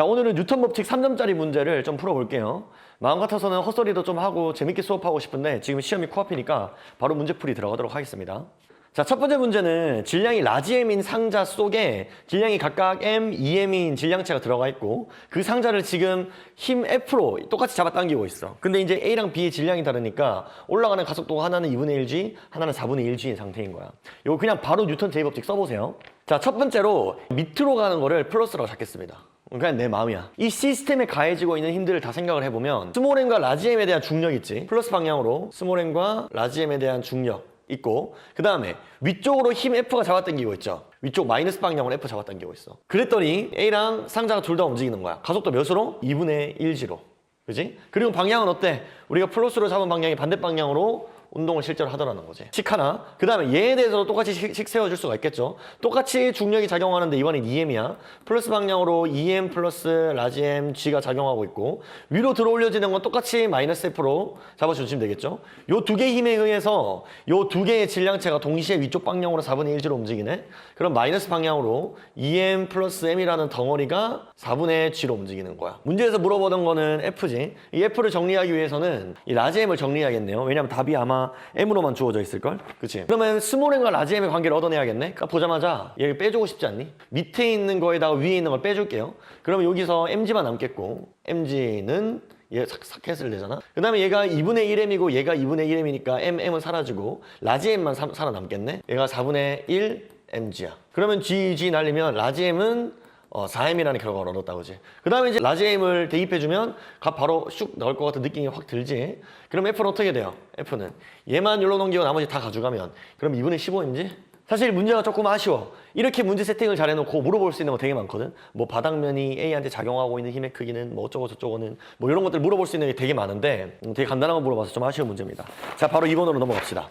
자, 오늘은 뉴턴 법칙 3점짜리 문제를 좀 풀어볼게요. 마음 같아서는 헛소리도 좀 하고 재밌게 수업하고 싶은데 지금 시험이 코앞이니까 바로 문제풀이 들어가도록 하겠습니다. 자, 첫 번째 문제는 질량이 라지 M인 상자 속에 질량이 각각 M, 2M인 질량체가 들어가 있고 그 상자를 지금 힘 F로 똑같이 잡아당기고 있어. 근데 이제 A랑 B의 질량이 다르니까 올라가는 가속도가 하나는 2분의 1G, 하나는 4분의 1G인 상태인 거야. 이거 그냥 바로 뉴턴 제2법칙 써보세요. 자, 첫 번째로 밑으로 가는 거를 플러스라고 잡겠습니다. 그냥 내 마음이야. 이 시스템에 가해지고 있는 힘들을 다 생각을 해보면 스몰 M과 라지 M에 대한 중력 있지. 플러스 방향으로 스몰 M과 라지 M에 대한 중력 있고, 그 다음에 위쪽으로 힘 F가 잡아당기고 있죠. 위쪽 마이너스 방향으로 F 잡아당기고 있어. 그랬더니 A랑 상자가 둘 다 움직이는 거야. 가속도 몇으로? 2분의 1G로. 그지? 그리고 방향은 어때? 우리가 플러스로 잡은 방향이 반대 방향으로 운동을 실제로 하더라는 거지. 식 하나. 그 다음에 얘에 대해서도 똑같이 식 세워줄 수가 있겠죠. 똑같이 중력이 작용하는데 이번엔 2M이야. 플러스 방향으로 2M 플러스 라지 M G가 작용하고 있고, 위로 들어 올려지는 건 똑같이 마이너스 F로 잡아주시면 되겠죠. 요 두 개의 힘에 의해서 요 두 개의 질량체가 동시에 위쪽 방향으로 4분의 1G로 움직이네. 그럼 마이너스 방향으로 2M 플러스 M이라는 덩어리가 4분의 G로 움직이는 거야. 문제에서 물어보던 거는 F지. 이 F를 정리하기 위해서는 이 라지 M을 정리해야겠네요. 왜냐면 답이 아마 M으로만 주어져 있을걸? 그치? 그러면 스몰 M과 라지 M의 관계를 얻어내야겠네? 그러니까 보자마자 얘 빼주고 싶지 않니? 밑에 있는 거에다가 위에 있는 걸 빼줄게요. 그러면 여기서 MG만 남겠고, MG는 얘 싹 캔슬 되잖아? 그 다음에 얘가 2분의 1M이고 얘가 2분의 1M이니까 M은 사라지고 라지 M만 살아남겠네? 얘가 4분의 1 MG야. 그러면 G 날리면 라지 M은 4M이라는 결과를 얻었다, 그지? 그 다음에 이제 라지 M을 대입해주면 값 바로 슉 나올 것 같은 느낌이 확 들지? 그럼 F는 어떻게 돼요? F는 얘만 열로 넘기고 나머지 다 가져가면 그럼 2분의 15인지? 사실 문제가 조금 아쉬워. 이렇게 문제 세팅을 잘 해놓고 물어볼 수 있는 거 되게 많거든? 뭐 바닥면이 A한테 작용하고 있는 힘의 크기는 뭐 어쩌고 저쩌고는 뭐 이런 것들 물어볼 수 있는 게 되게 많은데 되게 간단한 거 물어봐서 좀 아쉬운 문제입니다. 자, 바로 2번으로 넘어갑시다.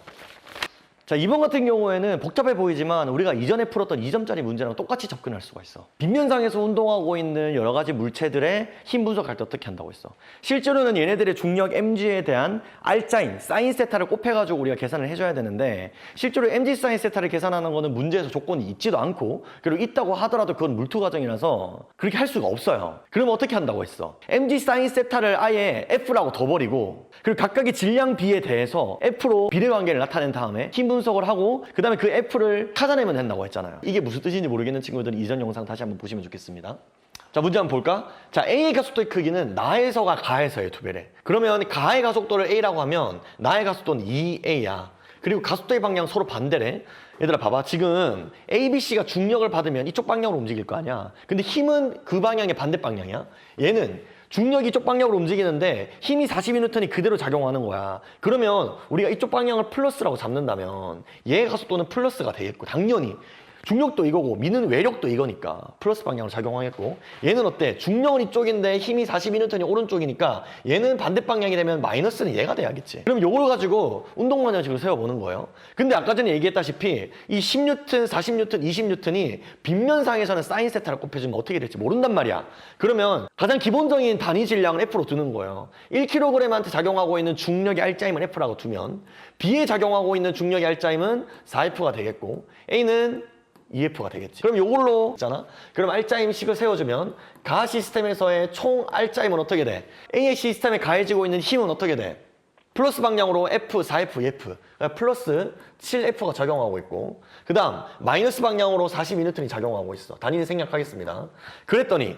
자, 2번 같은 경우에는 복잡해 보이지만 우리가 이전에 풀었던 2점짜리 문제랑 똑같이 접근할 수가 있어. 빗면상에서 운동하고 있는 여러 가지 물체들의 힘 분석할 때 어떻게 한다고 했어. 실제로는 얘네들의 중력 mg에 대한 알짜인 사인 세타를 곱해가지고 우리가 계산을 해줘야 되는데, 실제로 mg 사인 세타를 계산하는 거는 문제에서 조건이 있지도 않고, 그리고 있다고 하더라도 그건 물투 과정이라서 그렇게 할 수가 없어요. 그러면 어떻게 한다고 했어. mg 사인 세타를 아예 f라고 둬버리고, 그리고 각각의 질량 B에 대해서 F로 비례관계를 나타낸 다음에 힘 분석을 하고 그 다음에 그 F를 찾아내면 된다고 했잖아요. 이게 무슨 뜻인지 모르겠는 친구들은 이전 영상 다시 한번 보시면 좋겠습니다. 자, 문제 한번 볼까? 자, A의 가속도의 크기는 나에서가 가에서의 두 배래. 그러면 가의 가속도를 A라고 하면 나의 가속도는 2A야. 그리고 가속도의 방향 서로 반대래. 얘들아 봐봐. 지금 A, B, C가 중력을 받으면 이쪽 방향으로 움직일 거 아니야. 근데 힘은 그 방향의 반대 방향이야. 얘는 중력이 이쪽 방향으로 움직이는데 힘이 42N이 그대로 작용하는 거야. 그러면 우리가 이쪽 방향을 플러스라고 잡는다면 얘의 가속도는 플러스가 되겠고, 당연히 중력도 이거고 미는 외력도 이거니까 플러스 방향으로 작용하겠고, 얘는 어때? 중력은 이쪽인데 힘이 42N이 오른쪽이니까 얘는 반대 방향이 되면 마이너스는 얘가 돼야겠지. 그럼 요걸 가지고 운동 방향식으로 세워보는 거예요. 근데 아까 전에 얘기했다시피 이 10N, 40N, 20N이 빗면상에서는 사인 세타를 곱해주면 어떻게 될지 모른단 말이야. 그러면 가장 기본적인 단위 질량을 F로 두는 거예요. 1kg한테 작용하고 있는 중력의 알짜임을 F라고 두면 B에 작용하고 있는 중력의 알짜임은 4F가 되겠고 A는 2F가 되겠지. 그럼 요걸로 있잖아. 그럼 알짜임식을 세워주면 가 시스템에서의 총 알짜임은 어떻게 돼? A의 시스템에 가해지고 있는 힘은 어떻게 돼? 플러스 방향으로 F, 4F, 2F. 그러니까 플러스 7F가 작용하고 있고, 그 다음 마이너스 방향으로 42N이 작용하고 있어. 단위는 생략하겠습니다. 그랬더니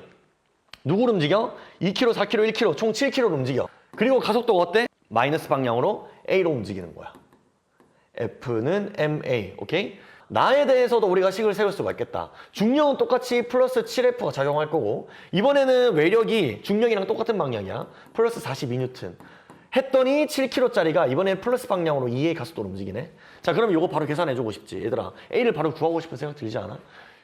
누구를 움직여? 2kg, 4kg, 1kg, 총 7kg를 움직여. 그리고 가속도가 어때? 마이너스 방향으로 A로 움직이는 거야. F는 MA, 오케이? 나에 대해서도 우리가 식을 세울 수가 있겠다. 중력은 똑같이 플러스 7F가 작용할 거고, 이번에는 외력이 중력이랑 똑같은 방향이야. 플러스 42N. 했더니 7kg짜리가 이번엔 플러스 방향으로 2의 가속도로 움직이네. 자, 그럼 이거 바로 계산해주고 싶지. 얘들아, A를 바로 구하고 싶은 생각 들지 않아?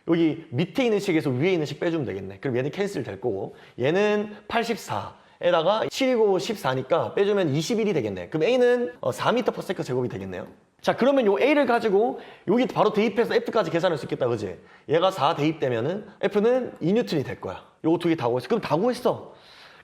여기 밑에 있는 식에서 위에 있는 식 빼주면 되겠네. 그럼 얘는 캔슬 될 거고, 얘는 84에다가 7이고 14니까 빼주면 21이 되겠네. 그럼 A는 4m/s 제곱이 되겠네요. 자, 그러면 요 A를 가지고 여기 바로 대입해서 F까지 계산할 수 있겠다, 그지? 얘가 4 대입되면은 F는 2N이 될 거야. 요거 두 개 다 구했어. 그럼 다 구했어.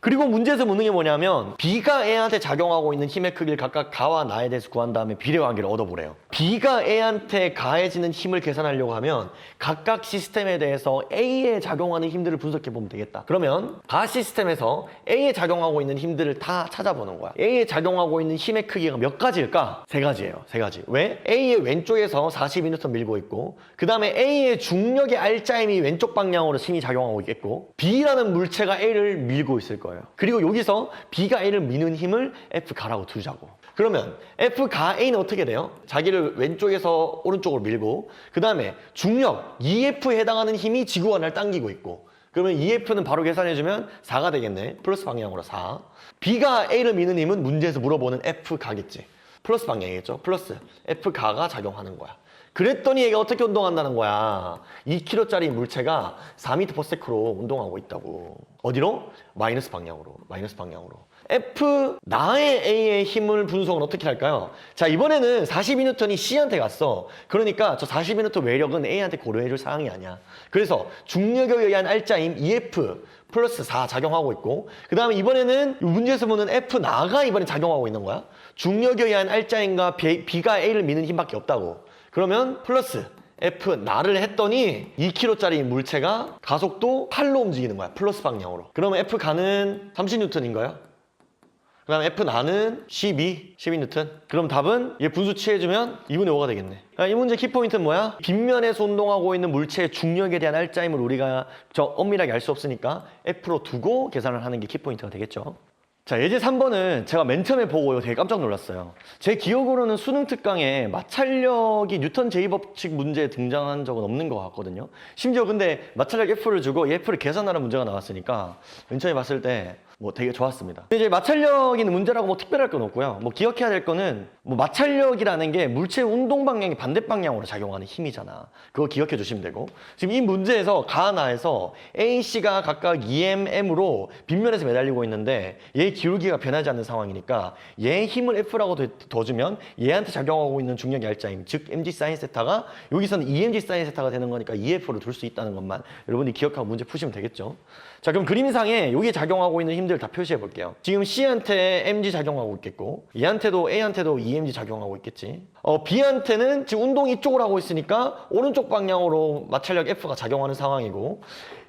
그리고 문제에서 묻는 게 뭐냐면 B가 A한테 작용하고 있는 힘의 크기를 각각 가와 나에 대해서 구한 다음에 비례관계를 얻어보래요. B가 A한테 가해지는 힘을 계산하려고 하면 각각 시스템에 대해서 A에 작용하는 힘들을 분석해보면 되겠다. 그러면 가 시스템에서 A에 작용하고 있는 힘들을 다 찾아보는 거야. A에 작용하고 있는 힘의 크기가 몇 가지일까? 세 가지예요. 세 가지. 왜? A의 왼쪽에서 42N 밀고 있고 그 다음에 A의 중력의 R자임이 왼쪽 방향으로 힘이 작용하고 있겠고 B라는 물체가 A를 밀고 있을 거예요. 그리고 여기서 B가 A를 미는 힘을 F가라고 두자고. 그러면 F가 A는 어떻게 돼요? 자기를 왼쪽에서 오른쪽으로 밀고 그 다음에 중력 EF에 해당하는 힘이 지구관을 당기고 있고 그러면 EF는 바로 계산해주면 4가 되겠네. 플러스 방향으로 4. B가 A를 미는 힘은 문제에서 물어보는 F가겠지. 플러스 방향이겠죠. 플러스 F가가 작용하는 거야. 그랬더니 얘가 어떻게 운동한다는 거야. 2kg짜리 물체가 4m/s로 운동하고 있다고. 어디로? 마이너스 방향으로. 마이너스 방향으로. F 나의 A의 힘을 분석은 어떻게 할까요? 자, 이번에는 42N이 C한테 갔어. 그러니까 저 42N 외력은 A한테 고려해줄 사항이 아니야. 그래서 중력에 의한 R자임 EF 플러스 4 작용하고 있고 그 다음에 이번에는 문제에서 보는 F 나가 이번에 작용하고 있는 거야. 중력에 의한 R자임과 B가 A를 미는 힘밖에 없다고. 그러면 플러스 F 나를 했더니 2kg짜리 물체가 가속도 8로 움직이는 거야. 플러스 방향으로. 그러면 F 가는 30N인가요? 그 다음에 F 나는 12N. 그럼 답은 얘 분수 취해주면 2분의 5가 되겠네. 이 문제 키포인트는 뭐야? 빗면에서 운동하고 있는 물체의 중력에 대한 R자임을 우리가 엄밀하게 알 수 없으니까 F로 두고 계산을 하는 게 키포인트가 되겠죠. 자, 예제 3번은 제가 맨 처음에 보고 되게 깜짝 놀랐어요. 제 기억으로는 수능 특강에 마찰력이 뉴턴 제2법칙 문제에 등장한 적은 없는 것 같거든요. 심지어 근데 마찰력 F를 주고 이 F를 계산하는 문제가 나왔으니까 맨 처음에 봤을 때 뭐 되게 좋았습니다. 이제 마찰력 있는 문제라고 뭐 특별할 건 없고요. 뭐 기억해야 될 거는 뭐 마찰력이라는 게 물체의 운동 방향이 반대 방향으로 작용하는 힘이잖아. 그거 기억해 주시면 되고 지금 이 문제에서 가나에서 A, C가 각각 EM, M으로 빗면에서 매달리고 있는데 얘의 기울기가 변하지 않는 상황이니까 얘의 힘을 F라고 더 주면 얘한테 작용하고 있는 중력의 R자임 즉 mg 사인 세타가 여기서는 EMG 사인 세타가 되는 거니까 EF로 둘 수 있다는 것만 여러분이 기억하고 문제 푸시면 되겠죠. 자, 그럼 그림상에 여기에 작용하고 있는 힘들 다 표시해 볼게요. 지금 C한테 mg 작용하고 있겠고 얘한테도 A한테도 EMG 작용하고 있겠지. B한테는 지금 운동이 이쪽으로 하고 있으니까 오른쪽 방향으로 마찰력 F가 작용하는 상황이고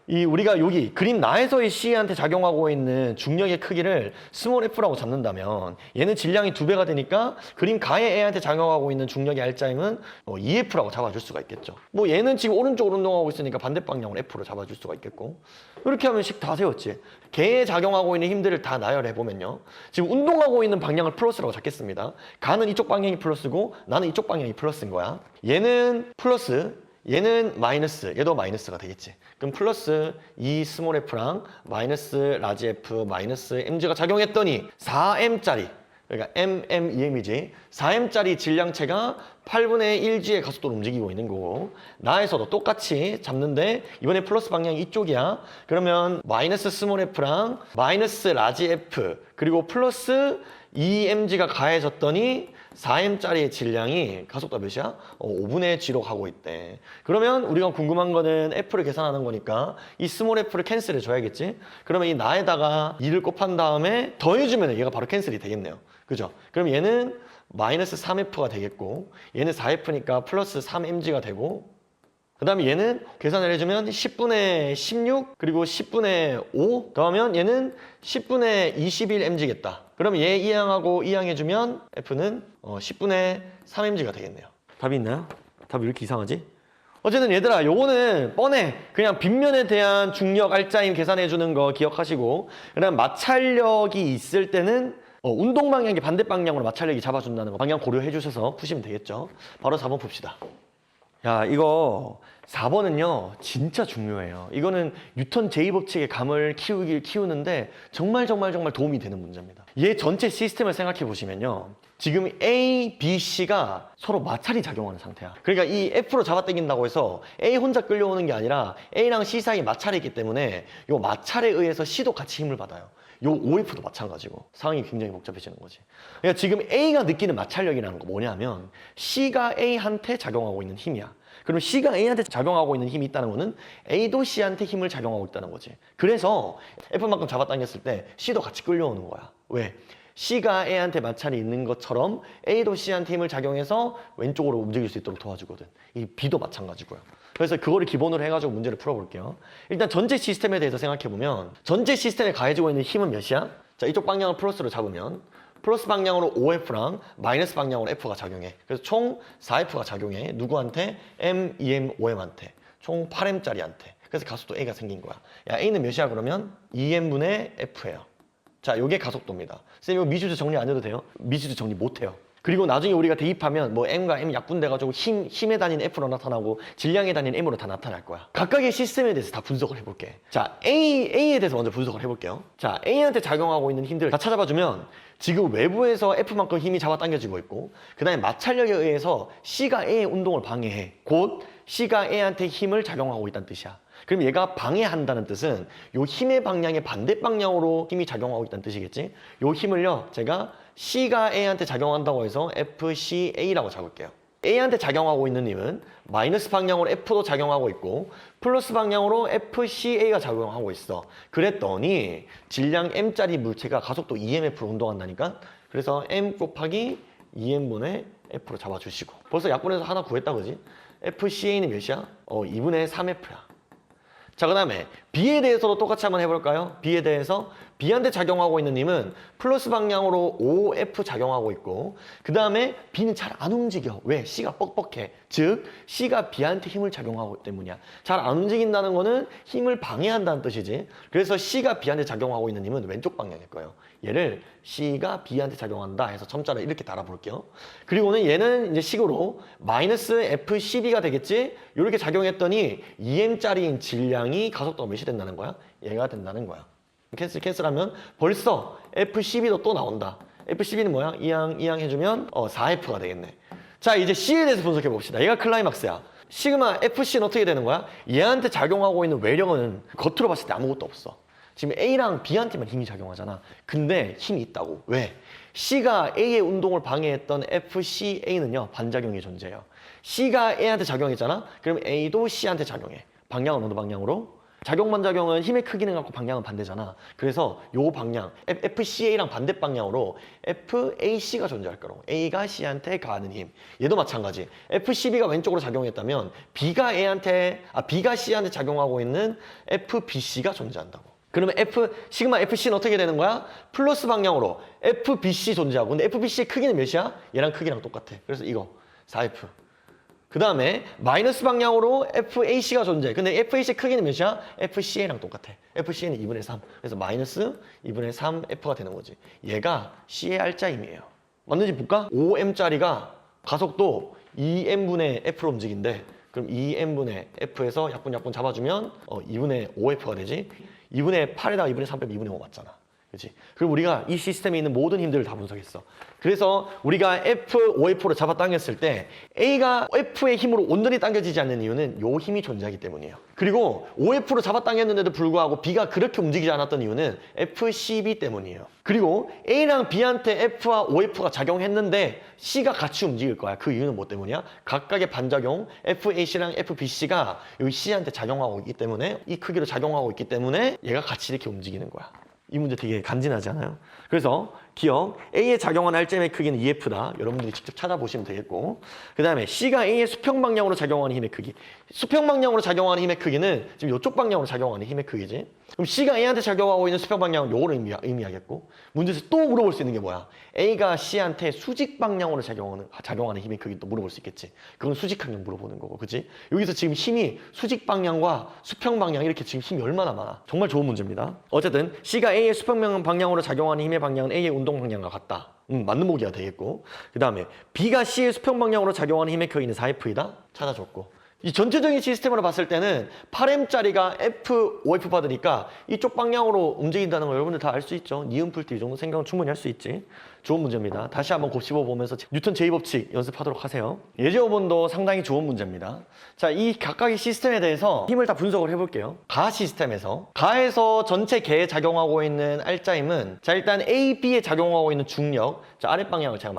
우리가 여기 그림 나에서의 C한테 작용하고 있는 중력의 크기를 스몰 f라고 잡는다면 얘는 질량이 2배가 되니까 그림 가의 A한테 작용하고 있는 중력의 R자임은 EF라고 잡아줄 수가 있겠죠. 뭐 얘는 지금 오른쪽으로 운동하고 있으니까 반대 방향으로 F로 잡아줄 수가 있겠고 이렇게 하면 식 다 세웠지. 개에 작용하고 있는 힘들을 다 나열해보면요. 지금 운동하고 있는 방향을 플러스라고 잡겠습니다. 가는 이쪽 방향이 플러스고 나는 이쪽 방향이 플러스인 거야. 얘는 플러스 얘는 마이너스, 얘도 마이너스가 되겠지. 그럼 플러스 2 스몰 f랑 마이너스 라지 f 마이너스 mg가 작용했더니 4m짜리 그러니까 EM이지 4m짜리 질량체가 8분의 1g의 가속도로 움직이고 있는 거고 나에서도 똑같이 잡는데 이번에 플러스 방향이 이쪽이야. 그러면 마이너스 스몰 f랑 마이너스 라지 f 그리고 플러스 2mg가 가해졌더니 4m짜리 질량이 가속도가 몇이야? 5분의 g로 가고 있대. 그러면 우리가 궁금한 거는 f를 계산하는 거니까 이 스몰 f를 캔슬해 줘야겠지? 그러면 이 나에다가 2를 곱한 다음에 더해주면 얘가 바로 캔슬이 되겠네요. 그죠? 그럼 얘는 마이너스 3f가 되겠고 얘는 4f니까 플러스 3mg가 되고 그 다음에 얘는 계산을 해주면 10분의 16 그리고 10분의 5 더하면 얘는 10분의 21mg겠다. 그럼 얘 이항하고 이항해주면 F는 10분의 3mg가 되겠네요. 답이 있나요? 답이 왜 이렇게 이상하지? 어쨌든 얘들아 요거는 뻔해. 그냥 빗면에 대한 중력 R자임 계산해주는 거 기억하시고 그 다음 마찰력이 있을 때는 운동 방향이 반대 방향으로 마찰력이 잡아준다는 거 방향 고려해 주셔서 푸시면 되겠죠. 바로 4번 봅시다. 야, 이거 4번은요 진짜 중요해요. 이거는 뉴턴 제2법칙의 감을 키우는데 정말 도움이 되는 문제입니다. 얘 전체 시스템을 생각해 보시면요 지금 A, B, C가 서로 마찰이 작용하는 상태야. 그러니까 이 F로 잡아당긴다고 해서 A 혼자 끌려오는 게 아니라 A랑 C 사이 마찰이 있기 때문에 이 마찰에 의해서 C도 같이 힘을 받아요. 요 OF도 마찬가지고 상황이 굉장히 복잡해지는 거지. 그러니까 지금 A가 느끼는 마찰력이라는 거 뭐냐면 C가 A한테 작용하고 있는 힘이야. 그럼 C가 A한테 작용하고 있는 힘이 있다는 거는 A도 C한테 힘을 작용하고 있다는 거지. 그래서 F만큼 잡아당겼을 때 C도 같이 끌려오는 거야. 왜? C가 A한테 마찰이 있는 것처럼 A도 C한테 힘을 작용해서 왼쪽으로 움직일 수 있도록 도와주거든. 이 B도 마찬가지고요. 그래서 그거를 기본으로 해가지고 문제를 풀어볼게요. 일단 전체 시스템에 대해서 생각해보면 전체 시스템에 가해지고 있는 힘은 몇이야? 자, 이쪽 방향을 플러스로 잡으면 플러스 방향으로 OF랑 마이너스 방향으로 F가 작용해. 그래서 총 4F가 작용해. 누구한테? M, EM, OM한테. 총 8M짜리한테. 그래서 가속도 A가 생긴 거야. 야, A는 몇이야 그러면? 2M분의 F예요. 자, 요게 가속도입니다. 선생님 이거 미주제 정리 안 해도 돼요? 미주제 정리 못 해요. 그리고 나중에 우리가 대입하면 뭐 M과 M 약분돼가지고 힘의 단위는 F로 나타나고 질량의 단위는 M으로 다 나타날 거야. 각각의 시스템에 대해서 다 분석을 해볼게. 자, A에 대해서 먼저 분석을 해볼게요. 자, A한테 작용하고 있는 힘들을 다 찾아봐주면 지금 외부에서 F만큼 힘이 잡아당겨지고 있고 그 다음에 마찰력에 의해서 C가 A의 운동을 방해해. 곧 C가 A한테 힘을 작용하고 있다는 뜻이야. 그럼 얘가 방해한다는 뜻은 요 힘의 방향의 반대 방향으로 힘이 작용하고 있다는 뜻이겠지? 요 힘을요, 제가 C가 A한테 작용한다고 해서 FCA라고 잡을게요. A한테 작용하고 있는 힘은 마이너스 방향으로 F도 작용하고 있고 플러스 방향으로 FCA가 작용하고 있어. 그랬더니 질량 M짜리 물체가 가속도 EMF로 운동한다니까? 그래서 M 곱하기 EM분의 F로 잡아주시고 벌써 약분해서 하나 구했다 그지? FCA는 몇이야? 2분의 3F야. 자, 그 다음에 B에 대해서도 똑같이 한번 해볼까요? B에 대해서 B한테 작용하고 있는 힘은 플러스 방향으로 OF 작용하고 있고 그 다음에 B는 잘 안 움직여. 왜? C가 뻑뻑해. 즉 C가 B한테 힘을 작용하고 있기 때문이야. 잘 안 움직인다는 거는 힘을 방해한다는 뜻이지. 그래서 C가 B한테 작용하고 있는 힘은 왼쪽 방향일 거예요. 얘를 C가 B한테 작용한다 해서 첨자를 이렇게 달아볼게요. 그리고는 얘는 이제 식으로 마이너스 FCB가 되겠지? 이렇게 작용했더니 EM짜리인 질량이 가속도가 몇이 된다는 거야? 얘가 된다는 거야. 캔슬하면 벌써 FCB도 또 나온다. FCB는 뭐야? 이항 해주면 4F가 되겠네. 자, 이제 C에 대해서 분석해 봅시다. 얘가 클라이막스야. 시그마 FC는 어떻게 되는 거야? 얘한테 작용하고 있는 외력은 겉으로 봤을 때 아무것도 없어. 지금 A랑 B한테만 힘이 작용하잖아. 근데 힘이 있다고. 왜? C가 A의 운동을 방해했던 FCA는요, 반작용이 존재해요. C가 A한테 작용했잖아? 그럼 A도 C한테 작용해. 방향은 어느 방향으로? 작용 반작용은 힘의 크기는 같고 방향은 반대잖아. 그래서 요 방향, FCA랑 반대 방향으로 FAC가 존재할 거라고. A가 C한테 가하는 힘. 얘도 마찬가지. FCB가 왼쪽으로 작용했다면 B가 C한테 작용하고 있는 FBC가 존재한다고. 그러면 시그마 FC는 어떻게 되는 거야? 플러스 방향으로 FBC 존재하고. 근데 FBC의 크기는 몇이야? 얘랑 크기랑 똑같아. 그래서 이거 4F. 그 다음에 마이너스 방향으로 FAC가 존재해. 근데 FAC의 크기는 몇이야? FCA랑 똑같아. FCA는 2분의 3. 그래서 마이너스 2분의 3F가 되는 거지. 얘가 C의 알짜임이에요. 맞는지 볼까? 5M짜리가 가속도 2M분의 F로 움직인대. 그럼 2M분의 F에서 약분 잡아주면 2분의 5F가 되지. 2분의 8에다가 2분의 3 빼면 2분의 5 맞잖아. 그렇지? 그럼 우리가 이 시스템에 있는 모든 힘들을 다 분석했어. 그래서 우리가 F, OF로 잡아당겼을 때 A가 F의 힘으로 온전히 당겨지지 않는 이유는 요 힘이 존재하기 때문이에요. 그리고 OF로 잡아당겼는데도 불구하고 B가 그렇게 움직이지 않았던 이유는 FCB 때문이에요. 그리고 A랑 B한테 F와 OF가 작용했는데 C가 같이 움직일 거야. 그 이유는 뭐 때문이야? 각각의 반작용 FAC랑 FBC가 여기 C한테 작용하고 있기 때문에 이 크기로 작용하고 있기 때문에 얘가 같이 이렇게 움직이는 거야. 이 문제 되게 간지나지 않아요? 그래서 기억, A에 작용한 알점의 크기는 EF다. 여러분들이 직접 찾아보시면 되겠고 그 다음에 C가 A의 수평 방향으로 작용하는 힘의 크기. 수평 방향으로 작용하는 힘의 크기는 지금 이쪽 방향으로 작용하는 힘의 크기지. 그럼 C가 A한테 작용하고 있는 수평 방향은 요거를 의미하겠고 문제에서 또 물어볼 수 있는 게 뭐야? A가 C한테 수직 방향으로 작용하는 힘의 크기 또 물어볼 수 있겠지. 그건 수직항력 물어보는 거고, 그치? 여기서 지금 힘이 수직 방향과 수평 방향 이렇게 지금 힘이 얼마나 많아. 정말 좋은 문제입니다. 어쨌든 C가 A의 수평 방향으로 작용하는 힘의 방향은 A의 운동 방향과 같다. 맞는 보기가 되겠고 그 다음에 B가 C의 수평 방향으로 작용하는 힘의 크기는 4F이다. 찾아줬고 이 전체적인 시스템으로 봤을 때는 8M짜리가 OF 받으니까 이쪽 방향으로 움직인다는 걸 여러분들 다 알 수 있죠. 니은 풀 때 이 정도 생각은 충분히 할 수 있지. 좋은 문제입니다. 다시 한번 곱씹어 보면서 뉴턴 제2법칙 연습하도록 하세요. 예제 5번도 상당히 좋은 문제입니다. 자, 이 각각의 시스템에 대해서 힘을 다 분석을 해볼게요. 가 시스템에서 가에서 전체 개에 작용하고 있는 알짜임은 자 일단 A, B에 작용하고 있는 중력 자 아랫방향을 제가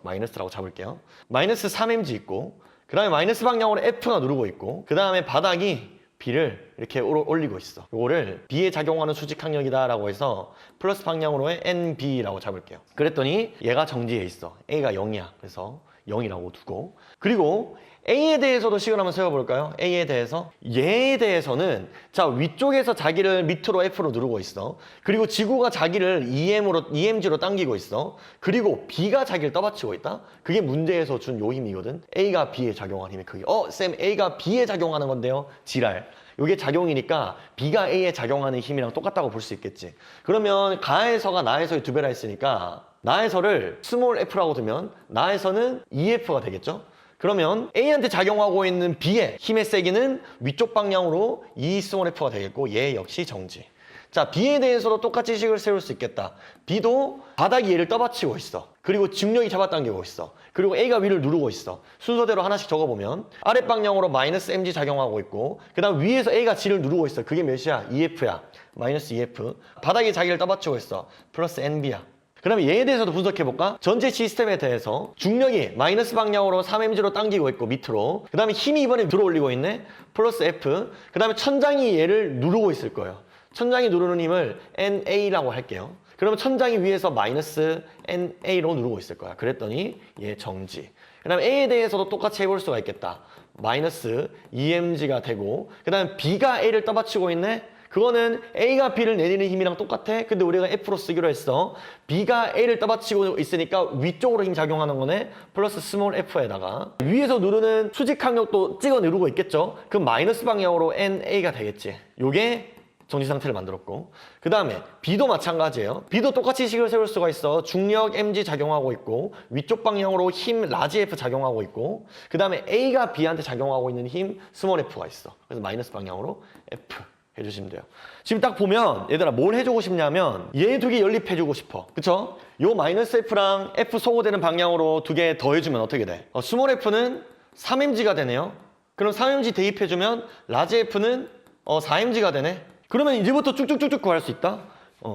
마이너스라고 잡을게요. 마이너스 3mg 있고 그 다음에 마이너스 방향으로 F가 누르고 있고 그 다음에 바닥이 B를 이렇게 올리고 있어. 이거를 B에 작용하는 수직항력이다 라고 해서 플러스 방향으로의 NB라고 잡을게요. 그랬더니 얘가 정지해 있어. A가 0이야. 그래서 0이라고 두고 그리고 A에 대해서도 식을 한번 세워볼까요? A에 대해서 얘에 대해서는 자 위쪽에서 자기를 밑으로 F로 누르고 있어. 그리고 지구가 자기를 EMG로 당기고 있어. 그리고 B가 자기를 떠받치고 있다. 그게 문제에서 준 요 힘이거든. A가 B에 작용하는 힘의 크기. 쌤 A가 B에 작용하는 건데요. 지랄. 이게 작용이니까 B가 A에 작용하는 힘이랑 똑같다고 볼 수 있겠지. 그러면 가에서가 나에서의 2배라 했으니까 나에서를 스몰 f라고 두면 나에서는 EF가 되겠죠. 그러면 A한테 작용하고 있는 B의 힘의 세기는 위쪽 방향으로 E 스몰 F가 되겠고 얘 역시 정지. 자, B에 대해서도 똑같이 식을 세울 수 있겠다. B도 바닥이 얘를 떠받치고 있어. 그리고 중력이 잡아당기고 있어. 그리고 A가 위를 누르고 있어. 순서대로 하나씩 적어보면 아랫 방향으로 마이너스 mg 작용하고 있고 그 다음 위에서 A가 G를 누르고 있어. 그게 몇이야? EF야. 마이너스 EF. 바닥이 자기를 떠받치고 있어. 플러스 NB야. 그러면 얘에 대해서도 분석해볼까? 전체 시스템에 대해서 중력이 마이너스 방향으로 3mg로 당기고 있고 밑으로 그 다음에 힘이 이번에 들어올리고 있네. 플러스 F. 그 다음에 천장이 얘를 누르고 있을 거예요. 천장이 누르는 힘을 NA라고 할게요. 그러면 천장이 위에서 마이너스 NA로 누르고 있을 거야. 그랬더니 얘 정지. 그 다음에 A에 대해서도 똑같이 해볼 수가 있겠다. 마이너스 EMG가 되고 그 다음에 B가 A를 떠받치고 있네. 그거는 A가 B를 내리는 힘이랑 똑같아. 근데 우리가 F로 쓰기로 했어. B가 A를 떠받치고 있으니까 위쪽으로 힘 작용하는 거네. 플러스 스몰 F에다가 위에서 누르는 수직 항력도 찍어 누르고 있겠죠. 그럼 마이너스 방향으로 NA가 되겠지. 요게 정지 상태를 만들었고 그 다음에 B도 마찬가지예요. B도 똑같이 식을 세울 수가 있어. 중력 mg 작용하고 있고 위쪽 방향으로 힘 라지 F 작용하고 있고 그 다음에 A가 B한테 작용하고 있는 힘 스몰 F가 있어. 그래서 마이너스 방향으로 F 해주시면 돼요. 지금 딱 보면 얘들아 뭘 해주고 싶냐면 얘 두 개 연립해주고 싶어. 그쵸? 요 마이너스 F랑 F 소거되는 방향으로 두 개 더해주면 어떻게 돼? 스몰 F는 3mg가 되네요. 그럼 3mg 대입해주면 라지 F는 4mg가 되네. 그러면 이제부터 쭉쭉쭉쭉 구할 수 있다?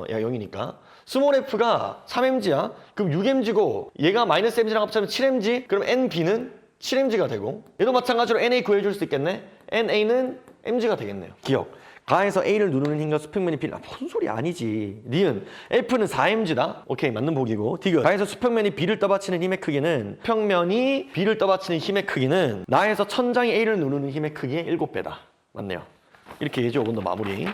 야 0이니까 스몰 F가 3mg야. 그럼 6mg고 얘가 마이너스 mg랑 합치면 7mg. 그럼 NB는 7mg가 되고 얘도 마찬가지로 NA 구해줄 수 있겠네. NA는 mg가 되겠네요. 기억. 가에서 A를 누르는 힘과 수평면이 B. 무슨 소리 아니지. 니은 F는 4mg다. 오케이 맞는 보기고. 디귿. 가에서 수평면이 B를 떠받치는 힘의 크기는 평면이 B를 떠받치는 힘의 크기는 나에서 천장이 A를 누르는 힘의 크기의 7배다. 맞네요. 이렇게 예제 5번도 마무리.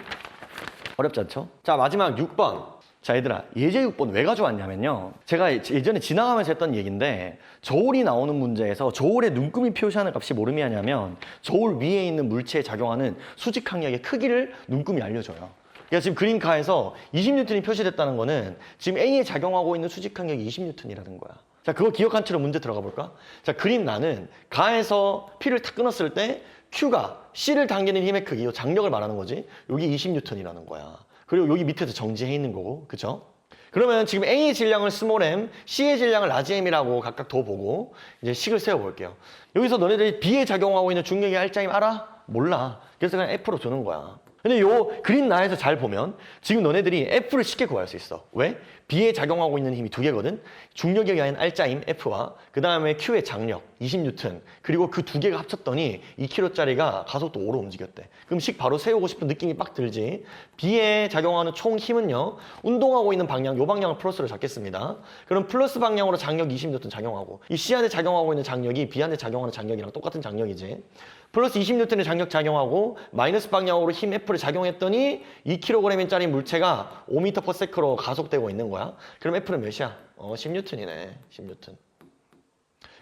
어렵지 않죠? 자 마지막 6번. 자 얘들아 예제 6번 왜 가져왔냐면요. 제가 예전에 지나가면서 했던 얘기인데 저울이 나오는 문제에서 저울의 눈금이 표시하는 값이 뭐름이 하냐면 저울 위에 있는 물체에 작용하는 수직항력의 크기를 눈금이 알려줘요. 그러니까 지금 그림카에서 20N이 표시됐다는 거는 지금 A에 작용하고 있는 수직항력이 20N이라는 거야. 자 그거 기억한 채로 문제 들어가 볼까? 자 그림 나는 가에서 P를 탁 끊었을 때 Q가 C를 당기는 힘의 크기, 이 장력을 말하는 거지. 여기 20N이라는 거야. 그리고 여기 밑에서 정지해 있는 거고, 그쵸? 그러면 지금 A의 질량을 스몰 m, C의 질량을 라지 m이라고 각각 더 보고 이제 식을 세워볼게요. 여기서 너네들이 B에 작용하고 있는 중력의 알짜임 알아? 몰라. 그래서 그냥 F로 주는 거야. 근데 요 그림 나에서 잘 보면 지금 너네들이 F를 쉽게 구할 수 있어. 왜? B에 작용하고 있는 힘이 두 개거든. 중력에 의한 알짜임 F와 그 다음에 Q의 장력 20N 그리고 그 두 개가 합쳤더니 2kg짜리가 가속도 5로 움직였대. 그럼 식 바로 세우고 싶은 느낌이 빡 들지. B에 작용하는 총 힘은요. 운동하고 있는 방향, 요 방향을 플러스로 잡겠습니다. 그럼 플러스 방향으로 장력 20N 작용하고 이 C한테 작용하고 있는 장력이 B한테 작용하는 장력이랑 똑같은 장력이지. 플러스 20N의 장력 작용하고 마이너스 방향으로 힘 F를 작용했더니 2kg짜리 물체가 5m/s로 가속되고 있는 거야. 그럼 F는 몇이야? 10N이네. 10N.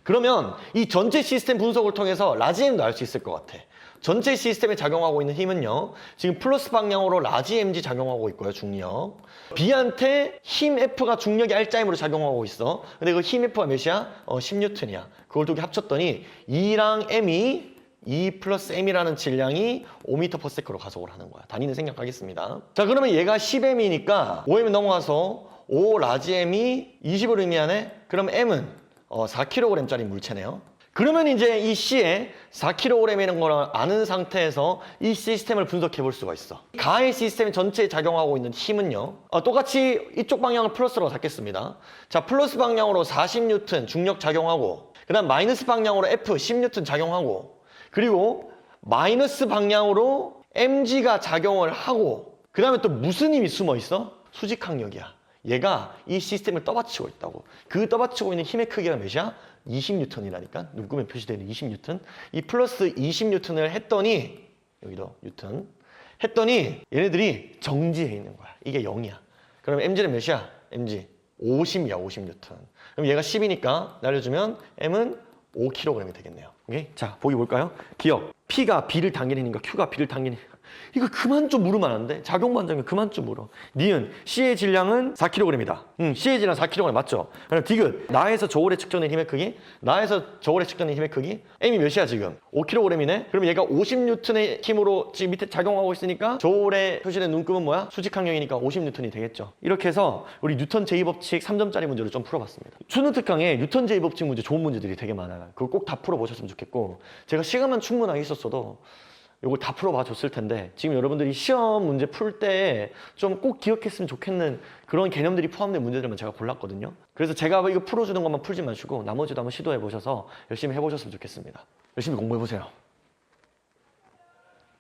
그러면 이 전체 시스템 분석을 통해서 라지 M도 알 수 있을 것 같아. 전체 시스템에 작용하고 있는 힘은요. 지금 플러스 방향으로 라지 mg 작용하고 있고요. 중력. B한테 힘 F가 중력의 알짜임으로 작용하고 있어. 근데 그 힘 F가 몇이야? 10N이야. 그걸 두 개 합쳤더니 2랑 M이 2 플러스 m이라는 질량이 5m/s로 가속을 하는 거야. 단위는 생략하겠습니다. 자 그러면 얘가 10m이니까 5m 넘어가서 5 라지 m이 20을 의미하네? 그럼 m은 4kg짜리 물체네요. 그러면 이제 이 C에 4kg이라는 걸 아는 상태에서 이 시스템을 분석해 볼 수가 있어. 가의 시스템 전체에 작용하고 있는 힘은요. 똑같이 이쪽 방향을 플러스로 잡겠습니다. 자 플러스 방향으로 40N 중력 작용하고 그 다음 마이너스 방향으로 F 10N 작용하고, 그리고 마이너스 방향으로 mg가 작용을 하고, 그 다음에 또 무슨 힘이 숨어 있어? 수직항력이야. 얘가 이 시스템을 떠받치고 있다고. 그 떠받치고 있는 힘의 크기가 몇이야? 20N이라니까. 눈금에 표시되는 20N. 이 플러스 20N을 했더니, 여기도 뉴턴 했더니 얘네들이 정지해 있는 거야. 이게 0이야. 그럼 mg는 몇이야? mg 50이야. 50N. 그럼 얘가 10이니까 날려주면 m은 5kg이 되겠네요. 오케이? 자, 보기 볼까요? 기억. P가 B를 당기는 힘과 Q가 B를 당기는 힘. 이거 그만 좀 물으면 안 돼? 작용반장이 그만 좀 물어. 니은 C의 질량은 4kg이다. C의 질량 4kg 맞죠? 그럼 디귿 나에서 저울에 측정된 힘의 크기, 나에서 저울에 측정된 힘의 크기, M이 몇이야 지금? 5kg이네? 그럼 얘가 50N의 힘으로 지금 밑에 작용하고 있으니까 저울에 표시된 눈금은 뭐야? 수직항력이니까 50N이 되겠죠. 이렇게 해서 우리 뉴턴 제2법칙 3점짜리 문제를 좀 풀어봤습니다. 수능 특강에 뉴턴 제2법칙 문제 좋은 문제들이 되게 많아요. 그걸 꼭 다 풀어보셨으면 좋겠고, 제가 시간만 충분하게 있었어도 이걸 다 풀어봐 줬을 텐데, 지금 여러분들이 시험 문제 풀 때 좀 꼭 기억했으면 좋겠는 그런 개념들이 포함된 문제들만 제가 골랐거든요. 그래서 제가 이거 풀어주는 것만 풀지 마시고 나머지도 한번 시도해 보셔서 열심히 해보셨으면 좋겠습니다. 열심히 공부해 보세요.